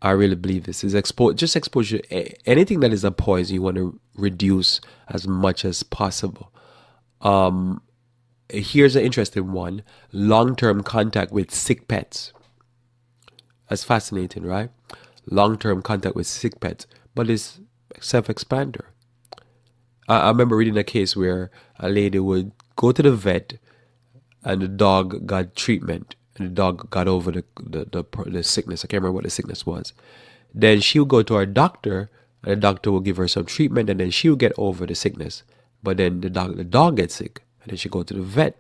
I really believe this is just exposure. Anything that is a poison, you want to reduce as much as possible. Here's an interesting one: long-term contact with sick pets. That's fascinating, right? Long-term contact with sick pets, but it's self-expander. I remember reading a case where a lady would go to the vet, and the dog got treatment, and the dog got over the sickness. I can't remember what the sickness was. Then she would go to her doctor, and the doctor will give her some treatment, and then she will get over the sickness. But then the dog gets sick, and then she go to the vet,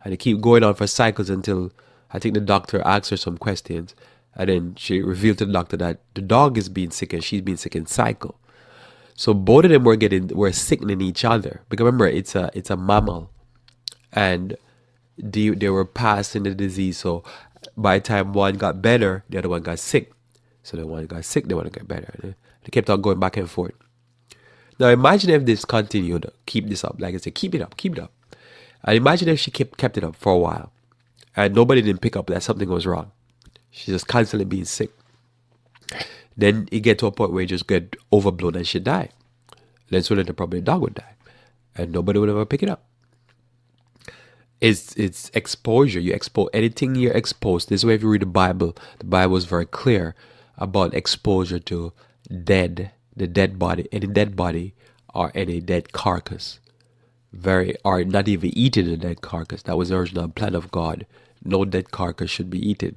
and they keep going on for cycles until I think the doctor asks her some questions, and then she revealed to the doctor that the dog is being sick and she's being sick in cycle. So both of them were sickening each other, because remember it's a mammal, and they were passing the disease. So by the time one got better, the other one got sick. So the one got sick, the one got better. They kept on going back and forth. Now imagine if this continued, keep this up. Like I said, keep it up, keep it up. And imagine if she kept it up for a while, and nobody didn't pick up that something was wrong. She's just constantly being sick. Then it get to a point where you just get overblown and she die. Then sooner than probably the dog would die, and nobody would ever pick it up. It's exposure. You expose anything you're exposed. This way, if you read the Bible is very clear about exposure to the dead body, any dead body or any dead carcass. Or not even eating a dead carcass. That was the original plan of God. No dead carcass should be eaten.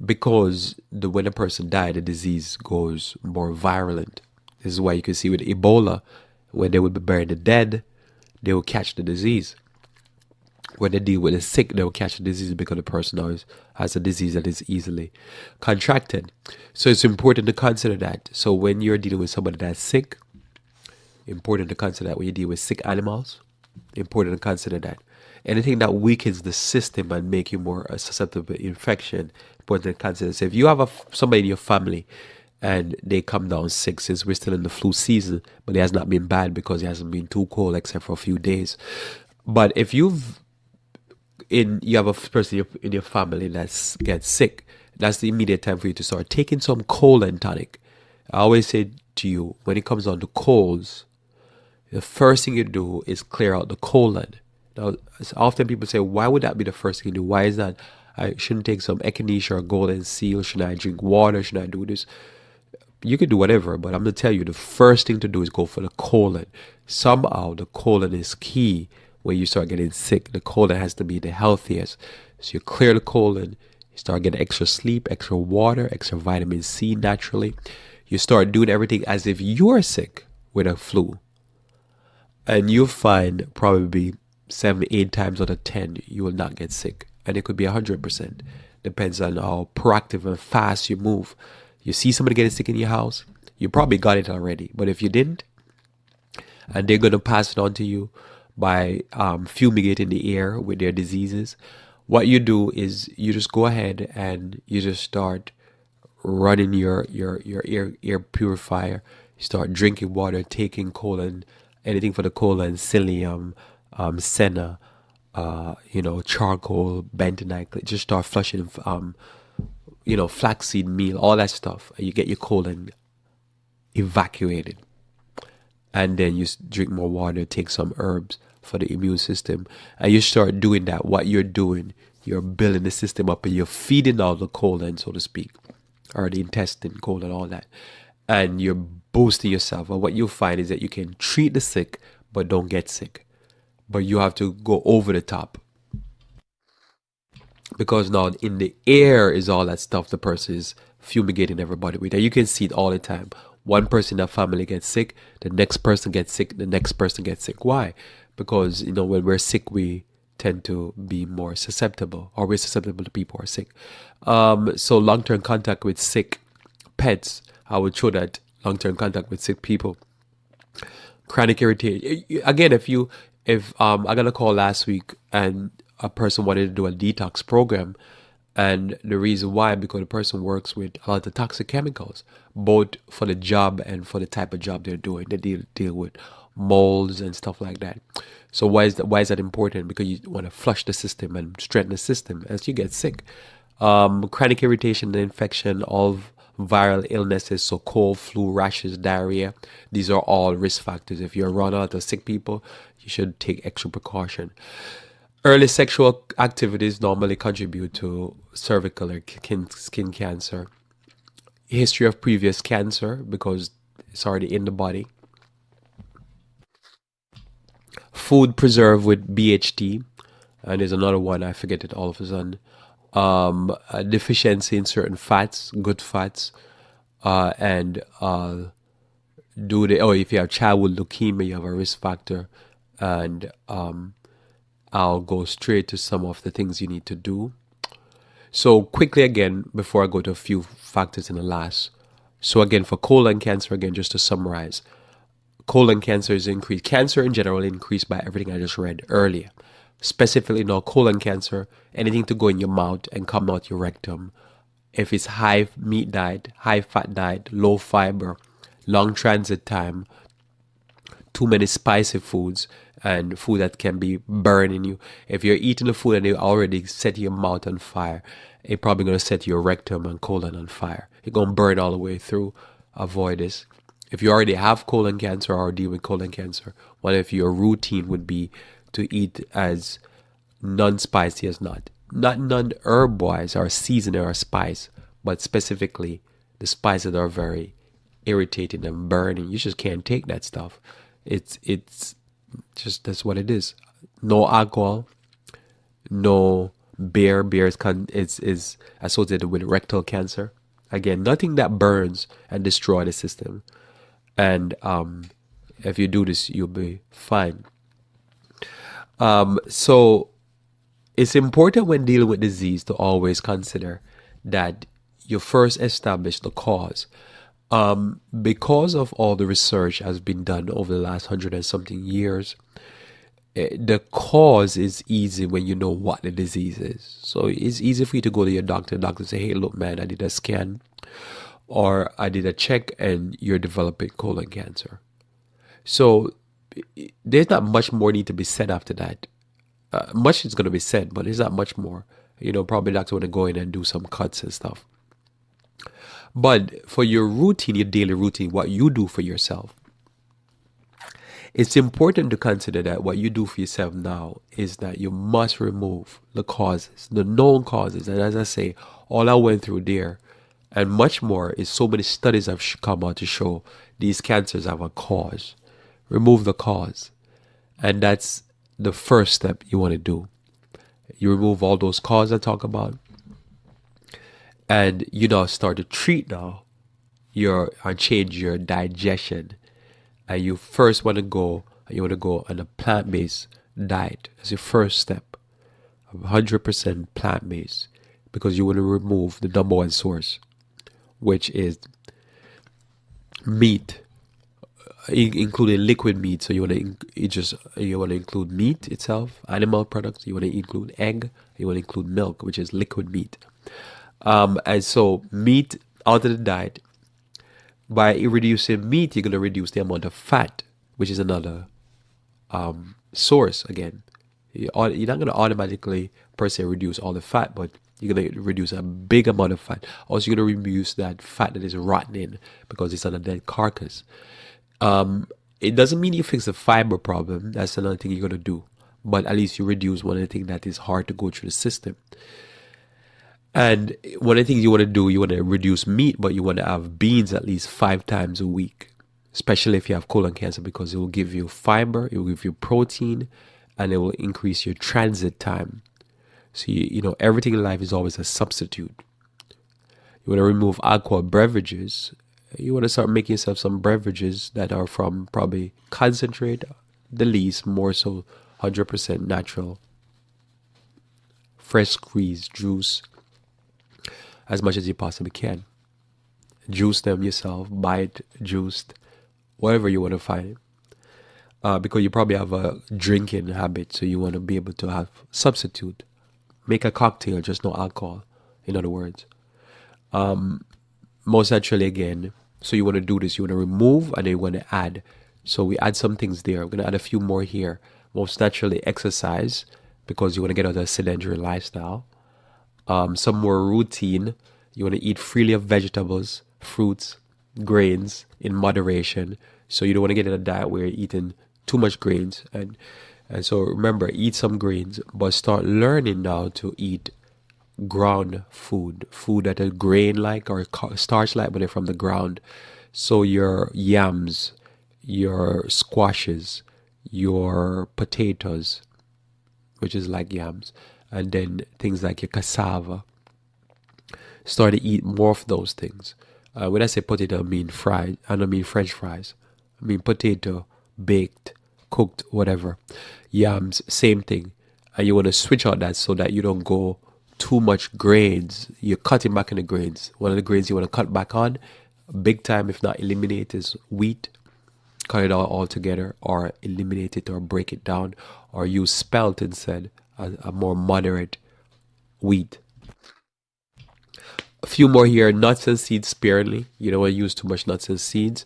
Because when a person died, the disease goes more virulent. This is why you can see with Ebola, when they would be burying the dead, they will catch the disease. When they deal with the sick, they will catch the disease because the person has a disease that is easily contracted. So it's important to consider that. So when you're dealing with somebody that's sick, important to consider that. When you deal with sick animals, important to consider that. Anything that weakens the system and make you more susceptible to infection, important to consider. So if you have somebody in your family and they come down sick, since we're still in the flu season, but it has not been bad because it hasn't been too cold except for a few days. But if you have a person in your family that gets sick, that's the immediate time for you to start taking some colon tonic. I always say to you, when it comes down to colds, the first thing you do is clear out the colon. Now, often people say, why would that be the first thing you do? Why is that? I shouldn't take some echinacea or golden seal. Should I drink water? Should I do this? You can do whatever, but I'm going to tell you, the first thing to do is go for the colon. Somehow, the colon is key when you start getting sick. The colon has to be the healthiest. So you clear the colon, you start getting extra sleep, extra water, extra vitamin C naturally. You start doing everything as if you're sick with a flu. And you'll find probably 7, 8 times out of 10, you will not get sick. And it could be 100%. Depends on how proactive and fast you move. You see somebody getting sick in your house, you probably got it already. But if you didn't, and they're going to pass it on to you by fumigating the air with their diseases, what you do is you just go ahead and you just start running your air purifier. You start drinking water, taking colon, anything for the colon, psyllium, senna, charcoal, bentonite. Just start flushing, flaxseed meal, all that stuff. And you get your colon evacuated. And then you drink more water, take some herbs for the immune system. And you start doing that. What you're doing, you're building the system up and you're feeding out the colon, so to speak, or the intestine, colon, all that. And you're boosting yourself. And what you'll find is that you can treat the sick, but don't get sick. But you have to go over the top. Because now in the air is all that stuff the person is fumigating everybody with. And you can see it all the time. One person in that family gets sick, the next person gets sick, the next person gets sick. Why? Because, when we're sick, we tend to be more susceptible, or we're susceptible to people who are sick. So long-term contact with sick pets, I would show that long-term contact with sick people. Chronic irritation. Again, if I got a call last week and a person wanted to do a detox program, and the reason why, because the person works with a lot of toxic chemicals, both for the job and for the type of job they're doing. They deal with molds and stuff like that. So why is that important? Because you want to flush the system and strengthen the system as you get sick. Chronic irritation and infection, all viral illnesses, so cold, flu, rashes, diarrhea, these are all risk factors. If you're around a lot of sick people, you should take extra precaution. Early sexual activities normally contribute to cervical or skin cancer. History of previous cancer, because it's already in the body. Food preserved with BHT, and there's another one, I forget it all of a sudden. A deficiency in certain fats, good fats, and if you have childhood leukemia, you have a risk factor, and I'll go straight to some of the things you need to do. So quickly again, before I go to a few factors in the last. So again, for colon cancer, again, just to summarize, colon cancer is increased. Cancer in general increased by everything I just read earlier. Specifically now, colon cancer, anything to go in your mouth and come out your rectum. If it's high meat diet, high fat diet, low fiber, long transit time, too many spicy foods, and food that can be burning you. If you're eating the food and you already set your mouth on fire, it's probably going to set your rectum and colon on fire. It's going to burn all the way through. Avoid this. If you already have colon cancer or deal with colon cancer, one of your routine would be to eat as non-spicy as not non-herb wise or seasoning or spice, but specifically the spices that are very irritating and burning. You just can't take that stuff. It's just, that's what it is. No alcohol, no beer. Beer is associated with rectal cancer. Again, nothing that burns and destroys the system. And if you do this, you'll be fine. So it's important when dealing with disease to always consider that you first establish the cause. Because of all the research has been done over the last 100 and something years, the cause is easy when you know what the disease is. So it's easy for you to go to your doctor. The doctor say, hey, look, man, I did a scan or I did a check and you're developing colon cancer. So there's not much more need to be said after that. Much is going to be said, but there's not much more. Probably the doctor want to go in and do some cuts and stuff. But for your routine, your daily routine, what you do for yourself, it's important to consider that what you do for yourself now is that you must remove the causes, the known causes. And as I say, all I went through there and much more is so many studies have come out to show these cancers have a cause. Remove the cause. And that's the first step you want to do. You remove all those causes I talk about. And you now start to treat now and change your digestion. And you first want to go on a plant-based diet as your first step. 100% plant-based. Because you want to remove the number one source, which is meat, including liquid meat. So you want to include meat itself, animal products. You want to include egg. You want to include milk, which is liquid meat. And so meat out of the diet. By reducing meat, you're going to reduce the amount of fat, which is another source again. You're not going to automatically per se reduce all the fat, but you're going to reduce a big amount of fat. Also, you're going to reduce that fat that is rotting because it's on a dead carcass. It doesn't mean you fix the fiber problem. That's another thing you're going to do. But at least you reduce one of the things that is hard to go through the system. And one of the things you want to do, you want to reduce meat, but you want to have beans at least 5 times a week, especially if you have colon cancer, because it will give you fiber, it will give you protein, and it will increase your transit time. So, everything in life is always a substitute. You want to remove alcohol beverages. You want to start making yourself some beverages that are from probably concentrate, the least, more so 100% natural fresh squeezed juice as much as you possibly can. Juice them yourself, buy it juiced, whatever you want to find it. Because you probably have a drinking habit, so you want to be able to have substitute. Make a cocktail, just no alcohol, in other words. Most naturally, again, so you want to do this, you want to remove and then you want to add. So we add some things there. I'm going to add a few more here. Most naturally, exercise, because you want to get out of a sedentary lifestyle. Some more routine. You want to eat freely of vegetables, fruits, grains in moderation. So you don't want to get in a diet where you're eating too much grains. And so remember, eat some grains, but start learning now to eat ground food that are grain-like or starch-like, but they're from the ground. So your yams, your squashes, your potatoes, which is like yams, and then things like your cassava. Start to eat more of those things. When I say potato, I mean fried. I don't mean French fries. I mean potato, baked, cooked, whatever. Yams, same thing. And you want to switch out that so that you don't go too much grains. You're cutting back on the grains. One of the grains you want to cut back on, big time, if not eliminate, is wheat. Cut it all together, or eliminate it, or break it down, or use spelt instead, a more moderate wheat. A few more here. Nuts and seeds sparingly. You don't want to use too much nuts and seeds.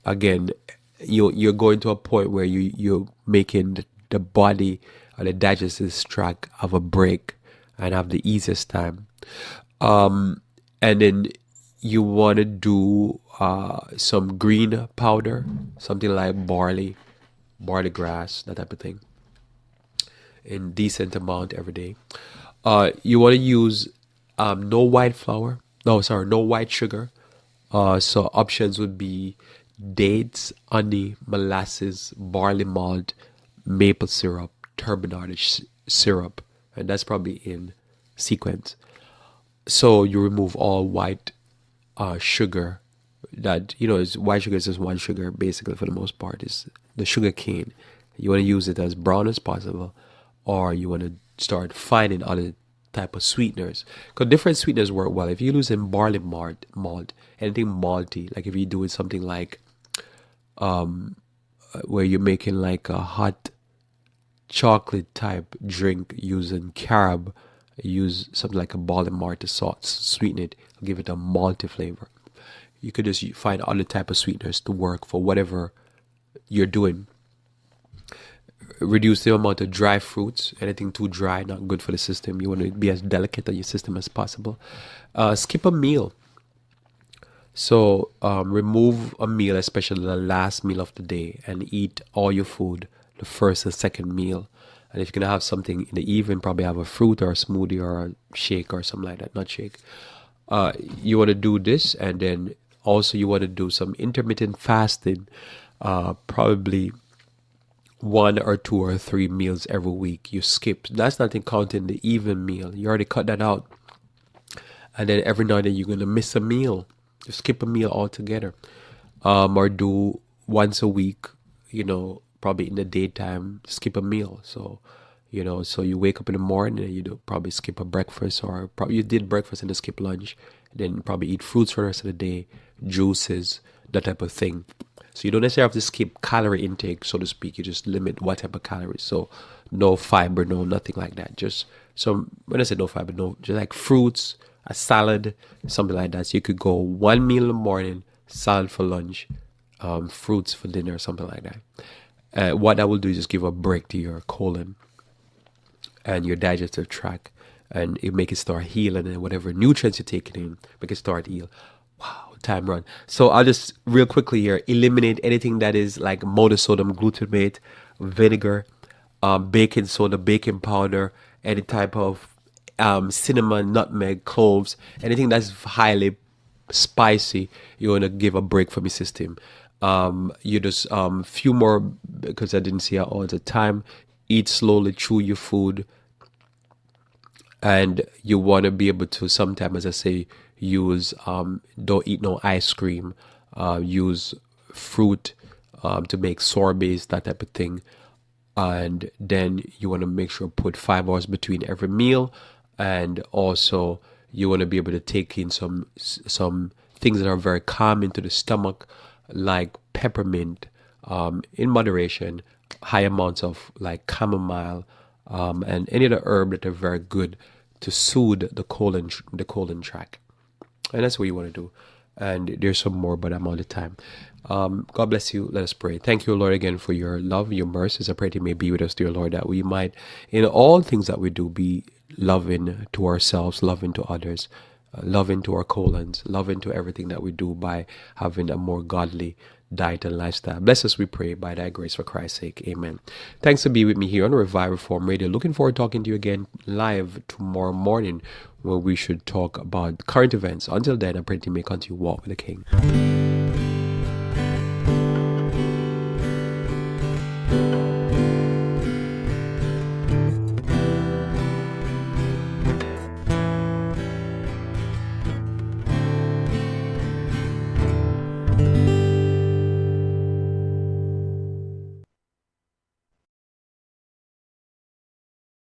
Again, you're going to a point where you're making the body or the digestive tract have a break and have the easiest time. And then you want to do some green powder, something like barley grass, that type of thing, in decent amount every day. You want to use no white sugar. So options would be dates, honey, molasses, barley malt, maple syrup, turbinade syrup, and that's probably in sequence. So you remove all white sugar. That is white sugar is just one sugar basically for the most part. Is the sugar cane. You want to use it as brown as possible, or you want to start finding other type of sweeteners, because different sweeteners work well. If you're using barley malt, anything malty, like if you're doing something like where you're making like a hot chocolate type drink using carob, use something like a barley malt to sweeten it, give it a malty flavor. You could just find other type of sweeteners to work for whatever you're doing. Reduce the amount of dry fruits. Anything too dry, not good for the system. You want to be as delicate on your system as possible. Skip a meal. So remove a meal, especially the last meal of the day, and eat all your food the first and second meal. And if you're going to have something in the evening, probably have a fruit or a smoothie or a shake or something like that. Not shake. You want to do this, and then also you want to do some intermittent fasting, probably 1 or 2 or 3 meals every week. You skip. That's not counting the even meal. You already cut that out. And then every now and then you're going to miss a meal. You skip a meal altogether. Or do once a week, probably in the daytime, skip a meal. So, so you wake up in the morning and you probably skip a breakfast, or probably you did breakfast and then skip lunch. Then probably eat fruits for the rest of the day, juices, that type of thing. So you don't necessarily have to skip calorie intake, so to speak. You just limit what type of calories. So no fiber, no nothing like that. Just when I say no fiber, no, just like fruits, a salad, something like that. So you could go 1 meal in the morning, salad for lunch, fruits for dinner, something like that. What that will do is just give a break to your colon and your digestive tract, and it make it start healing, and whatever nutrients you're taking in, make it start heal. Wow, time run. So I'll just real quickly here eliminate anything that is like monosodium glutamate, vinegar, baking soda, baking powder, any type of cinnamon, nutmeg, cloves, anything that's highly spicy. You want to give a break from your system. You just few more, because I didn't see it all the time. Eat slowly, chew your food, and you want to be able to sometimes, as I say, use don't eat no ice cream. Use fruit to make sorbets, that type of thing. And then you want to make sure put 5 hours between every meal. and also you want to be able to take in some things that are very calming to the stomach, like peppermint, in moderation, high amounts of like chamomile, and any other herb that are very good to soothe the colon tract. And that's what you want to do. And there's some more, but I'm out of time. God bless you. Let us pray. Thank you, Lord, again for your love, your mercies. I pray that you may be with us, dear Lord, that we might, in all things that we do, be loving to ourselves, loving to others, loving to our colons, loving to everything that we do by having a more godly diet and lifestyle. Bless us, we pray, by thy grace for Christ's sake. Amen. Thanks to be with me here on Revive Reform Radio. Looking forward to talking to you again live tomorrow morning, where we should talk about current events. Until then, I pray that you may continue to walk with the King.